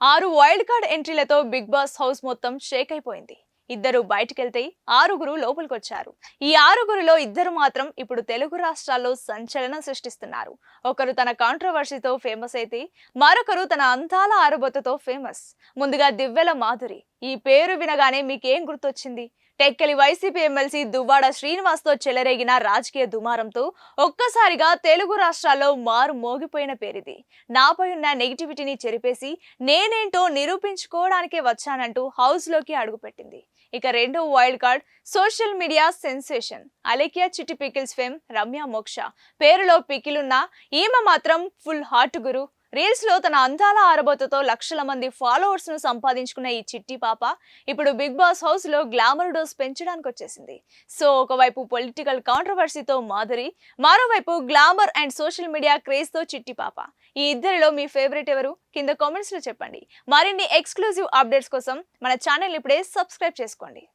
6 wild card ఎంట్రీలతో Bigg Boss house మొత్తం shake అయిపోయింది. ఇద్దరు బయటకెళ్తే 6గురు లోపలికొచ్చారు. ఈ 6గురిలో ఇద్దరు మాత్రం ఇప్పుడు తెలుగు రాష్ట్రాల్లో సంచలనం సృష్టిస్తున్నారు. ఒకరు తన కాంట్రవర్సీతో ఫేమస్ అయితే మరొకరు తన అందాల ఆరబోతతో ఫేమస్. ముందుగా దివ్వెల మాధురి. ఈ పేరు వినగానే మీకేం గుర్తొచ్చింది? టెక్కలి వైసీపీ ఎమ్మెల్సీ దువ్వాడ శ్రీనివాస్తో చెలరేగిన రాజకీయ దుమారంతో ఒక్కసారిగా తెలుగు రాష్ట్రాల్లో మారు మోగిపోయిన పేరిది. నాపై ఉన్న నెగిటివిటీని చెరిపేసి నేనేంటో నిరూపించుకోవడానికే వచ్చానంటూ హౌస్లోకి అడుగుపెట్టింది. ఇక రెండో wild card social media sensation Alekhya చిట్టి పికిల్స్ ఫేమ్ రమ్య మోక్ష. పేరులో పికిలున్నా ఈమె మాత్రం ఫుల్ హార్ట్ గురు. రీల్స్ లో తన అందాల ఆరబోతతో లక్షల మంది ఫాలోవర్స్ ను సంపాదించుకున్న ఈ చిట్టి పాప ఇప్పుడు బిగ్ బాస్ హౌస్ లో గ్లామర్ డోస్ పెంచడానికి వచ్చేసింది. సో ఒకవైపు పొలిటికల్ కాంట్రవర్సీతో మాధురి, మరోవైపు glamour and social media craze తో చిట్టి పాప. ఈ ఇద్దరిలో మీ ఫేవరెట్ ఎవరు? కింద కామెంట్స్ లో చెప్పండి. మరిన్ని ఎక్స్క్లూజివ్ అప్డేట్స్ కోసం మన ఛానల్ ఇప్పుడే సబ్స్క్రైబ్ చేసుకోండి.